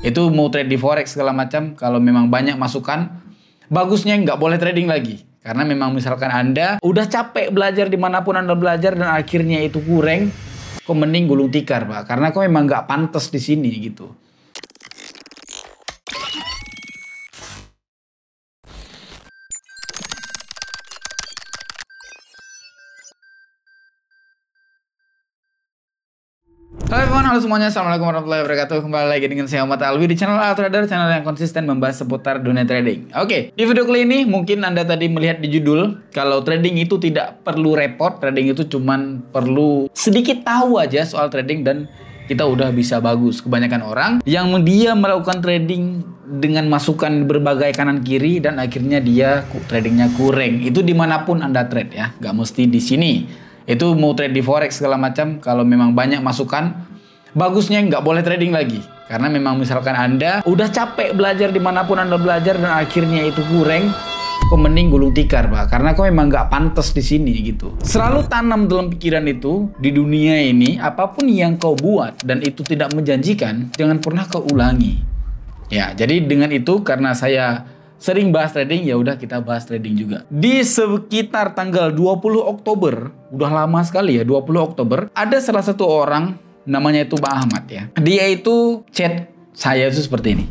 Itu mau trade di forex segala macam, kalau memang banyak masukan, bagusnya nggak boleh trading lagi. Karena memang misalkan Anda udah capek belajar dimanapun Anda belajar dan akhirnya itu kurang, kok mending gulung tikar, Pak. Karena kok memang nggak pantas di sini gitu. Halo everyone, halo semuanya, assalamualaikum warahmatullahi wabarakatuh. Kembali lagi dengan saya Muhammad Alwi di channel Altrader, channel yang konsisten membahas seputar dunia trading. Oke, di video kali ini mungkin Anda tadi melihat di judul kalau trading itu tidak perlu repot, trading itu cuman perlu sedikit tahu aja soal trading dan kita udah bisa bagus. Kebanyakan orang yang dia melakukan trading dengan masukan berbagai kanan kiri dan akhirnya dia tradingnya kurang. Itu dimanapun Anda trade ya, nggak mesti di sini. Itu mau trade di forex segala macam, kalau memang banyak masukan, bagusnya nggak boleh trading lagi. Karena memang misalkan Anda udah capek belajar dimanapun Anda belajar dan akhirnya itu kurang, kok mending gulung tikar, Pak. Karena kok memang nggak pantas di sini gitu. Selalu tanam dalam pikiran itu, di dunia ini apapun yang kau buat dan itu tidak menjanjikan, jangan pernah kau ulangi. Ya, jadi dengan itu karena saya sering bahas trading, ya udah kita bahas trading juga. Di sekitar tanggal 20 Oktober, udah lama sekali ya, 20 Oktober, ada salah satu orang namanya itu Bang Ahmad ya. Dia itu chat saya itu seperti ini.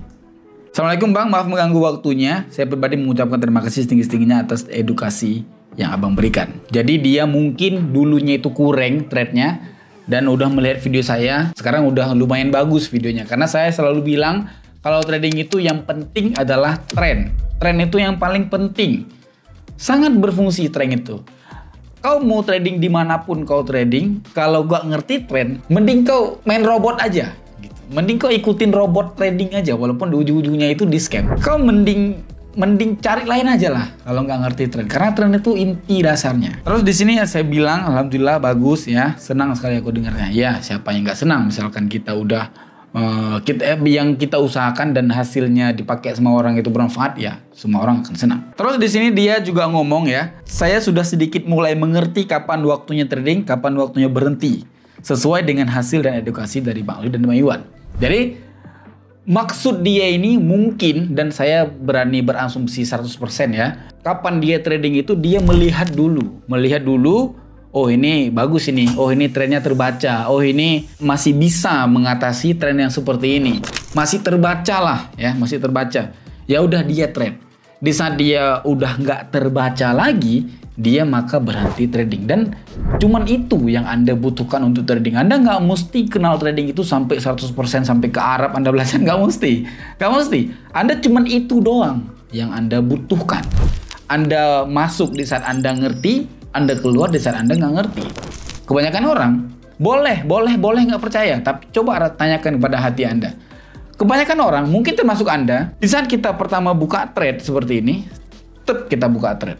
Assalamualaikum Bang, maaf mengganggu waktunya. Saya pribadi mengucapkan terima kasih setinggi-tingginya atas edukasi yang Abang berikan. Jadi dia mungkin dulunya itu kurang trade-nya dan udah melihat video saya, sekarang udah lumayan bagus videonya. Karena saya selalu bilang kalau trading itu yang penting adalah tren. Tren itu yang paling penting. Sangat berfungsi tren itu. Kau mau trading dimanapun kau trading, kalau gak ngerti tren, mending kau main robot aja. Gitu. Mending kau ikutin robot trading aja, walaupun di ujung-ujungnya itu di scam. Kau mending cari lain aja lah kalau nggak ngerti tren. Karena tren itu inti dasarnya. Terus di sini ya saya bilang, alhamdulillah bagus ya, senang sekali aku dengarnya. Ya siapa yang nggak senang, misalkan kita udah yang kita usahakan dan hasilnya dipakai semua orang itu bermanfaat, ya semua orang akan senang. Terus di sini dia juga ngomong ya, saya sudah sedikit mulai mengerti kapan waktunya trading, kapan waktunya berhenti, sesuai dengan hasil dan edukasi dari Bang Alwi dan Bang Iwan. Jadi maksud dia ini mungkin, dan saya berani berasumsi 100% ya, kapan dia trading itu dia melihat dulu, oh ini bagus ini, oh ini trennya terbaca, oh ini masih bisa mengatasi tren yang seperti ini, masih terbaca lah ya, masih terbaca. Ya udah dia trade. Di saat dia udah nggak terbaca lagi, dia maka berhenti trading. Dan cuman itu yang Anda butuhkan untuk trading. Anda nggak mesti kenal trading itu sampai 100%, sampai ke Arab Anda belajar, nggak mesti. Anda cuman itu doang yang Anda butuhkan. Anda masuk di saat Anda ngerti, Anda keluar di saat Anda nggak ngerti. Kebanyakan orang boleh nggak percaya, tapi coba tanyakan kepada hati Anda. Kebanyakan orang, mungkin termasuk Anda, di saat kita pertama buka trade seperti ini, kita buka trade.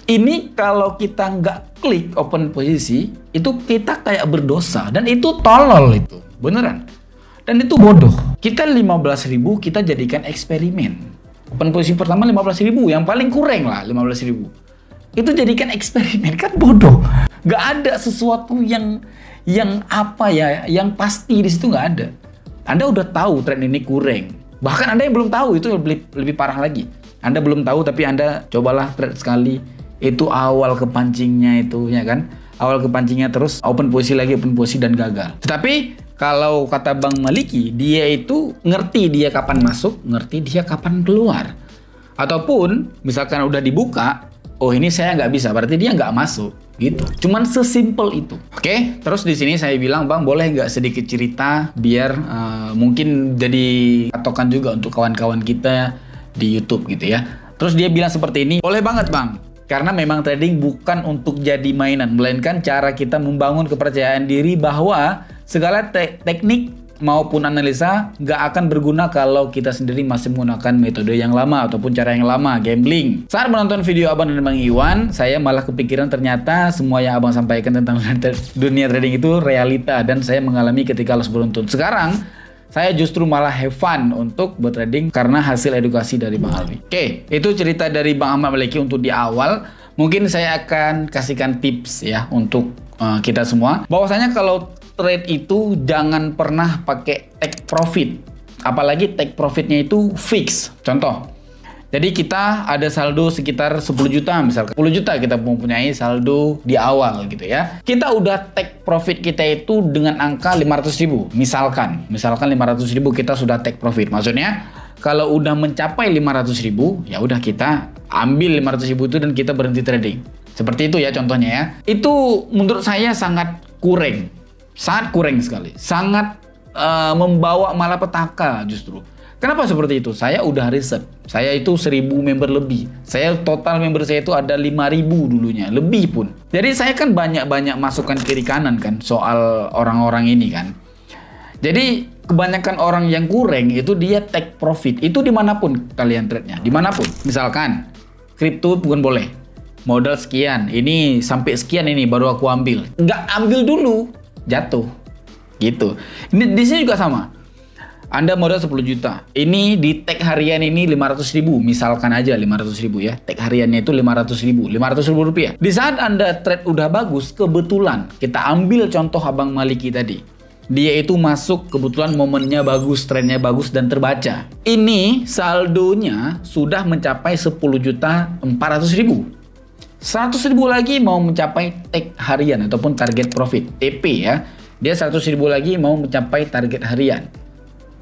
Ini kalau kita nggak klik open posisi, itu kita kayak berdosa dan itu tolol itu, beneran. Dan itu bodoh. Kita 15.000 kita jadikan eksperimen. Open posisi pertama 15.000, yang paling kurang lah 15.000. Itu jadikan eksperimen, kan bodoh. Gak ada sesuatu yang apa ya, yang pasti di situ nggak ada. Anda udah tahu tren ini kurang. Bahkan Anda yang belum tahu itu lebih parah lagi. Anda belum tahu tapi Anda cobalah trade sekali. Itu awal kepancingnya itu ya kan. Awal kepancingnya terus open posisi lagi, open posisi dan gagal. Tetapi kalau kata Bang Maliki, dia itu ngerti dia kapan masuk, ngerti dia kapan keluar. Ataupun misalkan udah dibuka, oh ini saya nggak bisa, berarti dia nggak masuk gitu. Cuman sesimpel itu. Oke, terus di sini saya bilang, Bang boleh nggak sedikit cerita biar mungkin jadi patokan juga untuk kawan-kawan kita di YouTube gitu ya. Terus dia bilang seperti ini, boleh banget Bang. Karena memang trading bukan untuk jadi mainan, melainkan cara kita membangun kepercayaan diri bahwa segala teknik maupun analisa nggak akan berguna kalau kita sendiri masih menggunakan metode yang lama ataupun cara yang lama, gambling. Saat menonton video Abang dan Bang Iwan, saya malah kepikiran ternyata semua yang Abang sampaikan tentang dunia trading itu realita dan saya mengalami ketika loss beruntun. Sekarang saya justru malah have fun untuk bertrading karena hasil edukasi dari Bang Alwi. Oke, itu cerita dari Bang Ahmad Maliki untuk di awal. Mungkin saya akan kasihkan tips ya untuk kita semua. Bahwasanya kalau trade itu jangan pernah pakai take profit apalagi take profitnya itu fix. Contoh, jadi kita ada saldo sekitar 10 juta, misalkan 10 juta kita mempunyai saldo di awal gitu ya. Kita udah take profit kita itu dengan angka 500.000, misalkan 500.000 kita sudah take profit. Maksudnya kalau udah mencapai 500.000, ya udah kita ambil 500.000 itu dan kita berhenti trading. Seperti itu ya contohnya ya. Itu menurut saya sangat kurang sekali, sangat membawa malapetaka justru. Kenapa seperti itu? Saya udah riset. Saya itu 1.000 member lebih. Saya total member saya itu ada 5.000 dulunya, lebih pun. Jadi saya kan banyak masukan kiri kanan kan soal orang-orang ini kan. Jadi kebanyakan orang yang kurang itu dia take profit. Itu dimanapun kalian trade-nya, dimanapun. Misalkan kripto bukan boleh. Modal sekian, ini sampai sekian ini baru aku ambil. Nggak ambil dulu, jatuh. Gitu. Ini di sini juga sama. Anda modal 10 juta. Ini di tag harian ini 500.000. Misalkan aja 500.000 ya. Tag hariannya itu 500.000. 500.000 rupiah. Di saat Anda trade udah bagus, kebetulan kita ambil contoh Abang Maliki tadi. Dia itu masuk kebetulan momennya bagus, trennya bagus dan terbaca. Ini saldonya sudah mencapai 10.400.000. 100.000 lagi mau mencapai tag harian ataupun target profit. TP ya. Dia 100.000 lagi mau mencapai target harian.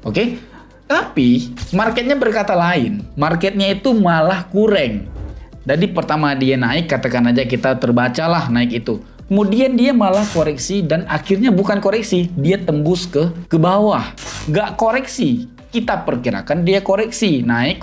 Oke, tapi marketnya berkata lain. Marketnya itu malah kurang. Jadi pertama dia naik, katakan aja kita terbacalah naik itu. Kemudian dia malah koreksi dan akhirnya bukan koreksi, dia tembus ke bawah. Nggak koreksi, kita perkirakan dia koreksi, naik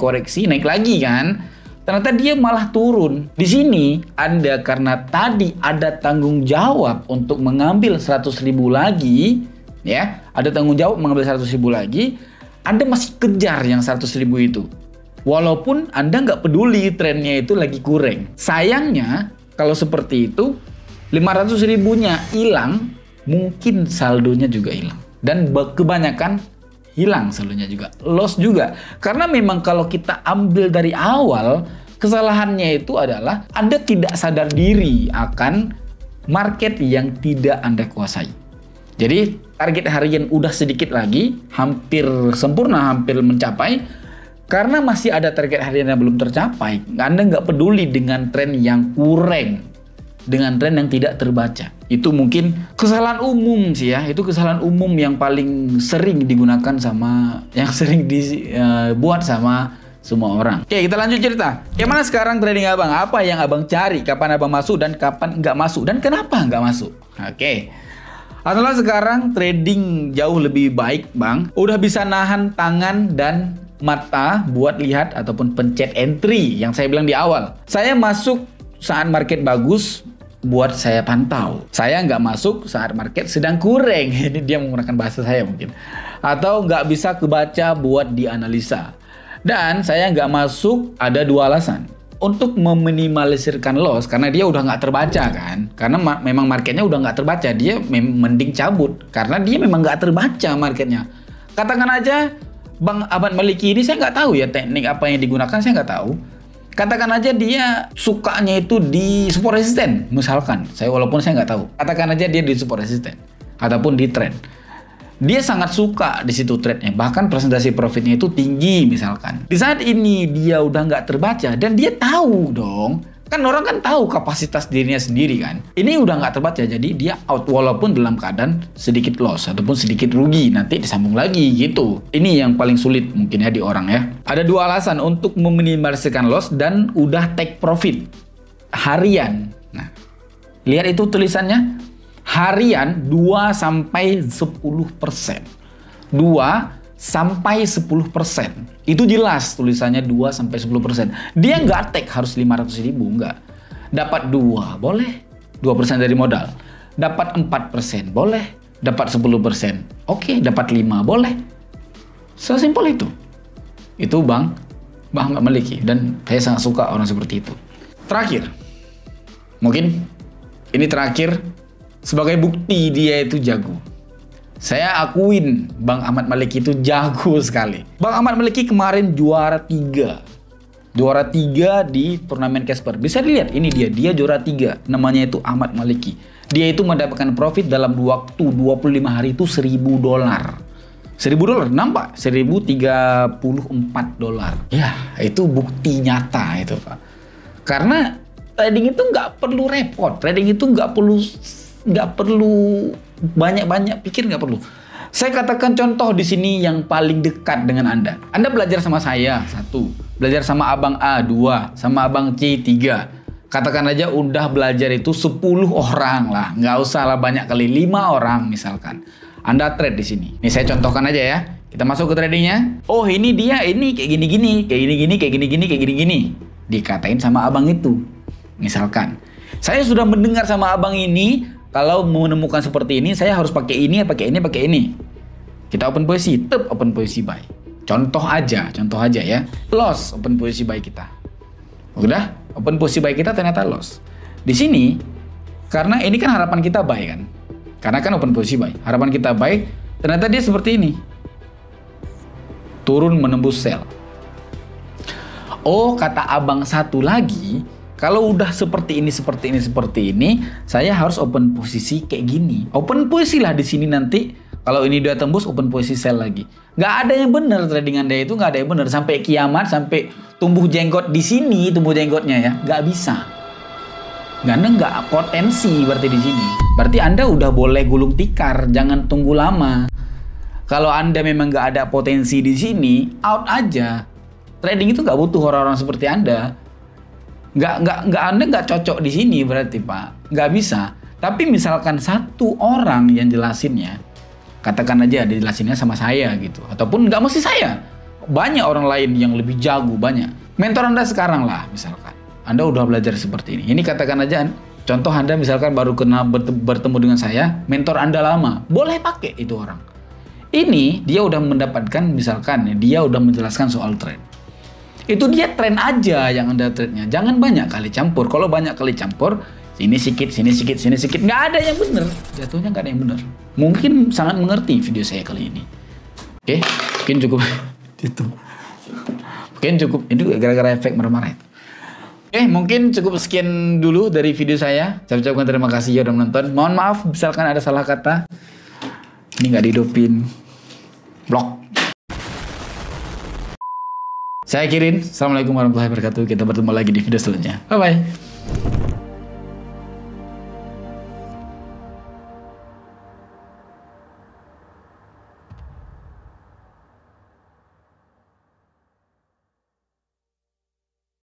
lagi kan. Ternyata dia malah turun. Di sini Anda karena tadi ada tanggung jawab untuk mengambil 100.000 lagi, ya, ada tanggung jawab mengambil 100.000 lagi, Anda masih kejar yang 100.000 itu. Walaupun Anda nggak peduli trennya itu lagi kurang. Sayangnya, kalau seperti itu, 500.000-nya hilang, mungkin saldonya juga hilang. Dan kebanyakan hilang saldonya juga. Loss juga. Karena memang kalau kita ambil dari awal, kesalahannya itu adalah Anda tidak sadar diri akan market yang tidak Anda kuasai. Jadi target harian udah sedikit lagi, hampir sempurna, hampir mencapai. Karena masih ada target harian yang belum tercapai, Anda nggak peduli dengan tren yang kurang, dengan tren yang tidak terbaca. Itu mungkin kesalahan umum sih ya. Itu kesalahan umum yang paling sering digunakan sama, yang sering dibuat sama semua orang. Oke, kita lanjut cerita. Gimana sekarang trading Abang? Apa yang Abang cari? Kapan Abang masuk dan kapan nggak masuk? Dan kenapa nggak masuk? Oke. Setelah sekarang trading jauh lebih baik Bang. Udah bisa nahan tangan dan mata buat lihat ataupun pencet entry yang saya bilang di awal. Saya masuk saat market bagus buat saya pantau. Saya nggak masuk saat market sedang kurang. Ini dia menggunakan bahasa saya mungkin. Atau nggak bisa kebaca buat dianalisa. Dan saya nggak masuk ada dua alasan. Untuk meminimalisirkan loss, karena dia udah nggak terbaca kan. Karena memang marketnya udah nggak terbaca. Dia mending cabut. Karena dia memang nggak terbaca marketnya. Katakan aja Bang Ahmad Maliki ini saya nggak tahu ya teknik apa yang digunakan, saya nggak tahu. Katakan aja dia sukanya itu di support resisten, misalkan. Walaupun saya nggak tahu. Katakan aja dia di support resisten ataupun di trend. Dia sangat suka di situ trade-nya. Bahkan presentasi profitnya itu tinggi misalkan. Di saat ini dia udah nggak terbaca dan dia tahu dong. Kan orang kan tahu kapasitas dirinya sendiri kan. Ini udah nggak terbaca jadi dia out walaupun dalam keadaan sedikit loss ataupun sedikit rugi. Nanti disambung lagi gitu. Ini yang paling sulit mungkin ya di orang ya. Ada dua alasan untuk meminimalisirkan loss dan udah take profit. Harian. Nah, lihat itu tulisannya. Harian 2-10%. 2-10%. Itu jelas tulisannya 2-10%. Dia nggak take harus 500.000, nggak. Dapat 2 boleh. 2% dari modal. Dapat 4% boleh. Dapat 10%. Oke, dapat 5 boleh. Sesimpel itu. Itu Bang Ahmad Maliki dan saya sangat suka orang seperti itu. Terakhir. Mungkin ini terakhir. Sebagai bukti dia itu jago. Saya akuin Bang Ahmad Maliki itu jago sekali. Bang Ahmad Maliki kemarin juara 3. Juara 3 di turnamen Casper. Bisa dilihat, ini dia juara 3. Namanya itu Ahmad Maliki. Dia itu mendapatkan profit dalam waktu 25 hari itu $1.000. $1.000 $1.000 nampak $1.034. Ya, itu bukti nyata itu, Pak. Karena trading itu nggak perlu repot, trading itu nggak perlu banyak-banyak pikir, nggak perlu. Saya katakan contoh di sini yang paling dekat dengan Anda. Anda belajar sama saya, 1. Belajar sama Abang A, 2. Sama Abang C, 3. Katakan aja udah belajar itu 10 orang lah. Nggak usah lah banyak kali, 5 orang misalkan. Anda trade di sini. Nih saya contohkan aja ya. Kita masuk ke tradingnya. Oh ini dia, ini kayak gini-gini, kayak gini-gini, kayak gini-gini, kayak gini-gini. Dikatain sama abang itu. Misalkan. Saya sudah mendengar sama abang ini, kalau menemukan seperti ini, saya harus pakai ini, pakai ini, pakai ini. Kita open posisi, open posisi buy. Contoh aja ya. Loss open posisi buy kita. Udah, open posisi buy kita ternyata loss. Di sini, karena ini kan harapan kita buy kan. Karena kan open posisi buy. Harapan kita buy, ternyata dia seperti ini. Turun menembus sell. Oh, kata abang satu lagi, kalau udah seperti ini, saya harus open posisi kayak gini. Open posisi lah di sini nanti. Kalau ini udah tembus, open posisi sell lagi. Nggak ada yang benar trading Anda itu, nggak ada yang benar. Sampai kiamat, sampai tumbuh jenggot di sini, tumbuh jenggotnya ya, nggak bisa. Karena nggak potensi berarti di sini. Berarti Anda udah boleh gulung tikar, jangan tunggu lama. Kalau Anda memang nggak ada potensi di sini, out aja. Trading itu nggak butuh orang-orang seperti Anda. Anda nggak cocok di sini berarti Pak, nggak bisa. Tapi misalkan satu orang yang jelasinnya, katakan aja dijelasinnya sama saya gitu, ataupun nggak mesti saya, banyak orang lain yang lebih jago, banyak. Mentor Anda sekarang lah misalkan, Anda udah belajar seperti ini. Ini katakan aja, contoh Anda misalkan baru kenal bertemu dengan saya, mentor Anda lama, boleh pakai itu orang. Ini dia udah mendapatkan, misalkan dia udah menjelaskan soal trend. Itu dia tren aja yang Anda trade-nya. Jangan banyak kali campur. Kalau banyak kali campur, sini sedikit, sini sedikit, sini sedikit. Nggak ada yang benar. Jatuhnya nggak ada yang benar. Mungkin sangat mengerti video saya kali ini. Oke, mungkin cukup. Itu. Mungkin cukup. Itu gara-gara efek marah-marah itu. Oke, mungkin cukup sekian dulu dari video saya. Saya ucapkan terima kasih ya udah menonton. Mohon maaf misalkan ada salah kata. Ini nggak dihidupin. Blok. Saya Kirin, assalamualaikum warahmatullahi wabarakatuh. Kita bertemu lagi di video selanjutnya. Bye-bye.